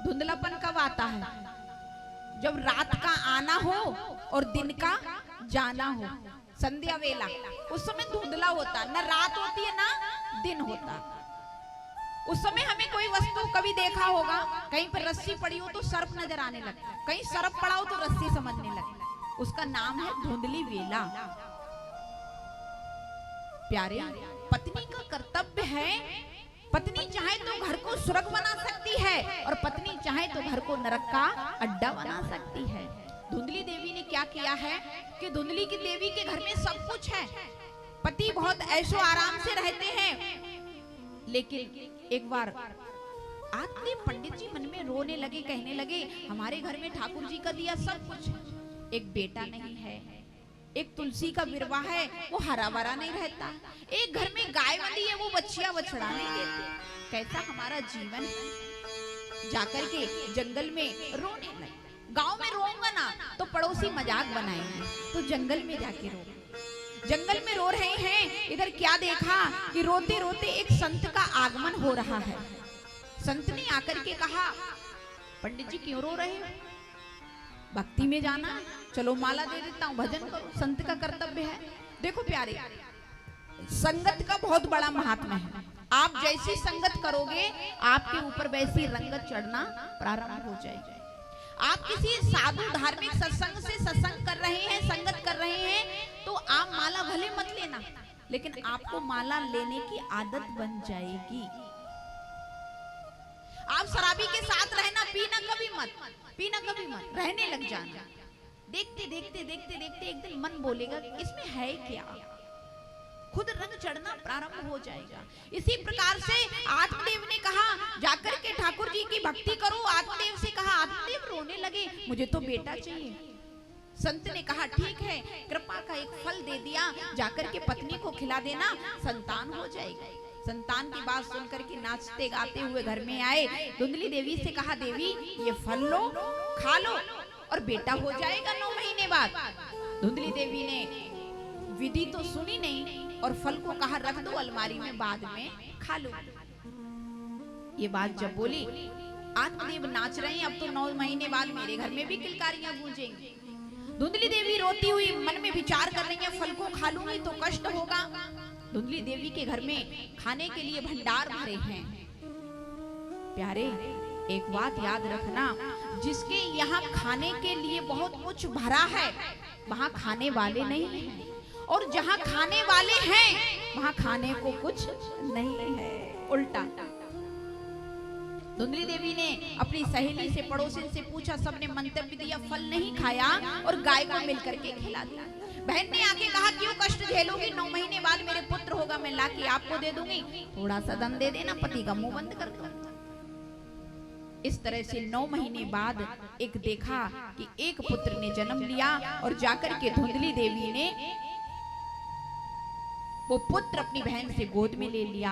धुंधलापन कब आता है? जब रात का आना हो और दिन का जाना हो, संध्या वेला, उस समय धुंधला होता, ना रात होती है ना दिन होता। उस समय हमें कोई वस्तु कभी देखा होगा, कहीं पर रस्सी पड़ी हो तो सर्प नजर आने लगता, कहीं सर्प पड़ा हो तो रस्सी समझने लगता, उसका नाम है धुंधली वेला। प्यारे, पत्नी का कर्तव्य है, पत्नी चाहे तो घर को स्वर्ग बना सकती है और पत्नी चाहे तो घर को नरक का अड्डा बना सकती है। धुंधली देवी ने क्या किया है कि धुंधली की देवी के घर में सब कुछ है, पति बहुत ऐशो आराम से रहते हैं। लेकिन एक बार आते पंडित जी मन में रोने लगे, कहने लगे हमारे घर में ठाकुर जी का दिया सब कुछ, एक बेटा नहीं है, एक तुलसी का बिरवा है वो हरा भरा नहीं रहता, एक घर में गाय बंधी है वो बच्चियां बछड़ा नहीं देती, कैसा हमारा जीवन है। जाकर के जंगल में रोने लगे। गांव में रोऊंगा ना तो पड़ोसी मजाक बनाएंगे, तो जंगल में जाके रो। जंगल में रो रहे हैं, इधर क्या देखा कि रोते रोते एक संत का आगमन हो रहा है। संत ने आकर के कहा पंडित जी क्यों रो रहे हो? भक्ति में जाना है, चलो माला दे देता हूँ, भजन करो, संत का कर्तव्य है। देखो प्यारे, संगत का बहुत बड़ा महात्मा है। आप जैसी संगत करोगे आपके ऊपर वैसी रंगत चढ़ना प्रारंभ हो जाएगी। आप किसी साधु धार्मिक सत्संग से सत्संग कर रहे हैं, संगत कर रहे हैं, तो आप माला भले मत लेना, लेकिन आपको माला लेने की आदत बन जाएगी। आप शराबी के साथ रहना, पीना कभी मत, पीना कभी मत, रहने लग जाना। देखते देखते देखते देखते एक दिन मन बोलेगा इसमें है क्या, खुद रंग चढ़ना प्रारंभ हो जाएगा। इसी प्रकार से आत्मदेव ने कहा जाकर के ठाकुर जी की भक्ति करो। आत्मदेव से कहा, आत्मदेव रोने लगे मुझे तो बेटा चाहिए। संत ने कहा ठीक है, कृपा का एक फल दे दिया, जाकर के पत्नी को खिला देना, संतान हो जाएगी। संतान की बात सुनकर के नाचते गाते हुए घर में आए। धुंधली देवी से कहा देवी ये फल लो, खा लो और बेटा हो जाएगा 9 महीने बाद। धुंधली देवी ने विधि तो सुनी नहीं और फल को कहा रख दो अलमारी में, बाद में खा लो। ये बात जब बोली, आत्मदेव नाच रहे हैं, अब तो 9 महीने बाद मेरे घर में भी किलकारियां गूंजेंगी। धुंधली देवी रोती हुई मन में विचार कर रही है, फल को खा लूंगी तो कष्ट होगा। धुंधली देवी के घर में खाने के लिए भंडार भरे हैं। प्यारे, एक बात याद रखना, जिसके यहाँ खाने के लिए बहुत कुछ भरा है वहां खाने वाले नहीं हैं, और जहां खाने वाले हैं वहां खाने को कुछ नहीं है, उल्टा। धुंधली देवी ने अपनी सहेली से, पड़ोसिन से पूछा, सबने मंतव्य दिया, फल नहीं खाया और गाय को मिलकर के खिला दिया। बहन ने आके कहा क्यों कष्ट झेलोगी, 9 महीने बाद मेरे पुत्र होगा, मैं लाके आपको दे दूंगी, थोड़ा सा दम दे देना, पति का मुंह बंद कर दो। इस तरह से 9 महीने बाद एक देखा कि एक पुत्र ने जन्म लिया और जाकर के धुंधली देवी ने वो पुत्र अपनी बहन से गोद में ले लिया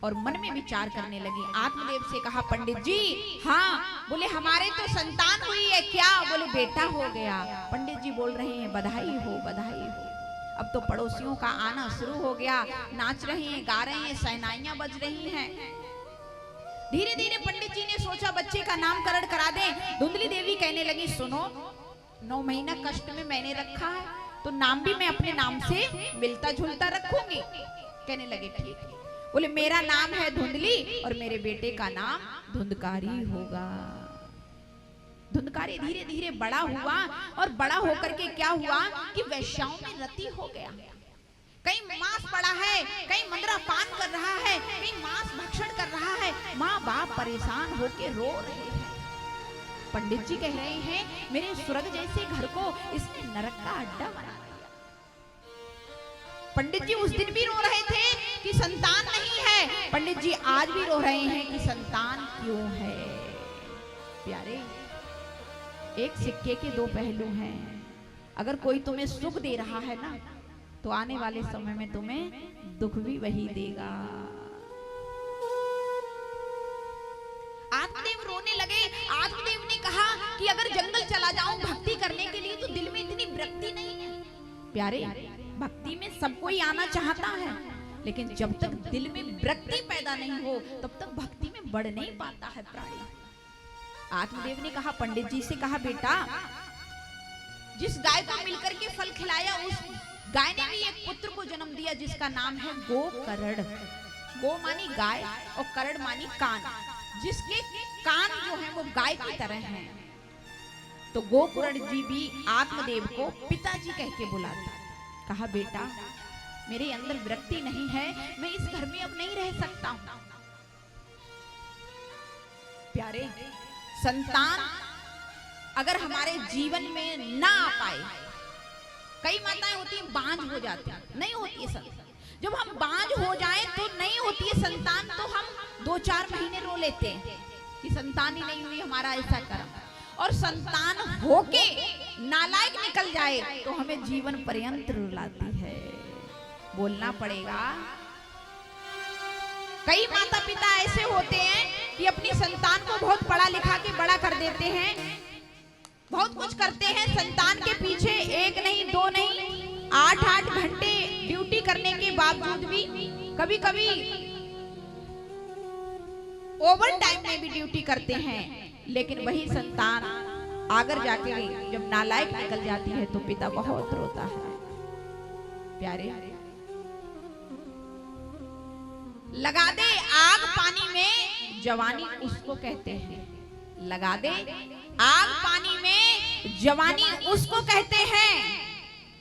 और मन में विचार करने लगी। आत्मदेव से कहा पंडित जी हाँ, बोले हमारे तो संतान हुई है, क्या? बोले बेटा हो गया। पंडित जी बोल रहे हैं बधाई हो, बधाई हो। अब तो पड़ोसियों का आना शुरू हो गया, नाच रहे हैं, गा रहे हैं, सहनाइयां बज रही हैं। धीरे धीरे पंडित जी ने सोचा बच्चे का नामकरण करा दें। धुंधली देवी कहने लगी सुनो, 9 महीना कष्ट में मैंने रखा है तो नाम भी मैं अपने नाम से मिलता जुलता रखूंगी। कहने लगे ठीक है। बोले मेरा नाम है धुंधली और मेरे बेटे का नाम धुंधकारी होगा। धुंधकारी धीरे धीरे बड़ा हुआ और बड़ा होकर के क्या हुआ कि वैश्याओं में रति हो गया। कहीं मांस पड़ा है, कहीं मंदरा पान कर रहा है, कहीं मांस भक्षण कर रहा है। माँ बाप परेशान होके रो रहे हैं। पंडित जी कह रहे हैं मेरे स्वर्ग जैसे घर को इसने नरक का अड्डा बना दिया। पंडित जी उस दिन भी रो रहे थे कि संतान नहीं है, पंडित जी आज भी रो रहे हैं कि संतान क्यों है। प्यारे, एक सिक्के के 2 पहलू हैं। अगर कोई तुम्हें सुख दे रहा है ना तो आने वाले समय में तुम्हें दुख भी वही देगा। आत्मदेव रोने लगे। आत्मदेव ने कहा कि अगर जंगल चला जाऊं भक्ति करने के लिए तो दिल में इतनी वृत्ति नहीं है। प्यारे, भक्ति में सब कोई आना चाहता है, लेकिन जब तक दिल में वृत्ति पैदा नहीं हो तब तक भक्ति में बढ़ नहीं पाता है प्राणी। आत्मदेव ने कहा, पंडित जी से कहा, बेटा जिस गाय को मिलकर के फल खिलाया उस गाय ने भी एक पुत्र को जन्म दिया जिसका नाम है गोकर्ण। गो मानी गाय और कर्ण मानी कान, जिसके कान जो है वो गाय की तरह हैं। तो गोकर्ण जी भी आत्मदेव को पिताजी कह के बुलाता। कहा, बेटा मेरे अंदर विरक्ति नहीं है, मैं इस घर में अब नहीं रह सकता हूं। प्यारे, संतान अगर हमारे जीवन में ना आ पाए, कई माताएं होती हैं बांझ हो जाती हैं, नहीं होती है संतान। जब हम बांझ हो जाएं तो नहीं होती है संतान, तो हम 2-4 महीने रो लेते हैं कि संतान ही नहीं हुई, हमारा ऐसा कर्म। और संतान होके नालायक निकल जाए तो हमें जीवन पर्यंत रुलाती है। बोलना पड़ेगा। कई माता पिता ऐसे होते हैं कि अपनी संतान को बहुत पढ़ा लिखा के बड़ा कर देते हैं, बहुत कुछ करते हैं, संतान के पीछे 1 नहीं 2 नहीं 8-8 घंटे ड्यूटी करने के बावजूद भी, कभी कभी ओवर टाइम में भी ड्यूटी करते हैं, लेकिन वही संतान आगर जाके जब नालायक निकल जाती है तो पिता बहुत रोता है। प्यारे, लगा दे आग पानी में जवानी उसको कहते हैं, लगा दे आग पानी में जवानी उसको कहते हैं,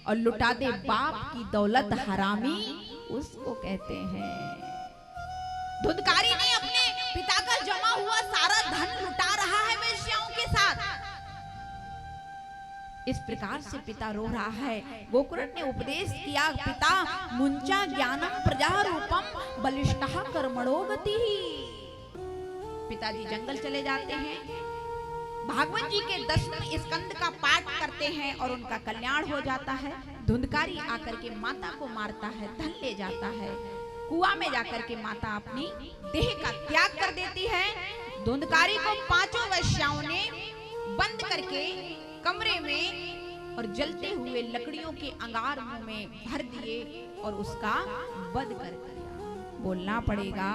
और लुटा दे बाप की दौलत हरामी उसको कहते हैं। धुंधकारी ने अपने पिता का जमा हुआ सारा धन लुटा रहा है वेश्याओं के साथ। इस प्रकार से पिता रो रहा है। गोकर्ण ने उपदेश किया, पिता मुंचा ज्ञानम प्रजा रूपम बलिष्ठः कर्मणो गतिः। पिताजी जंगल चले जाते हैं, भागवत जी के 10वें स्कंद का पाठ करते हैं और उनका कल्याण हो जाता है। धुंधकारी आकर के माता को मारता है, धन ले जाता है, कुआं में जाकर के माता अपनी देह का त्याग कर देती है। धुंधकारी को 5 वेश्याओं ने बंद करके कमरे में और जलते हुए लकड़ियों के अंगार में भर दिए और उसका वध कर दिया। बोलना पड़ेगा,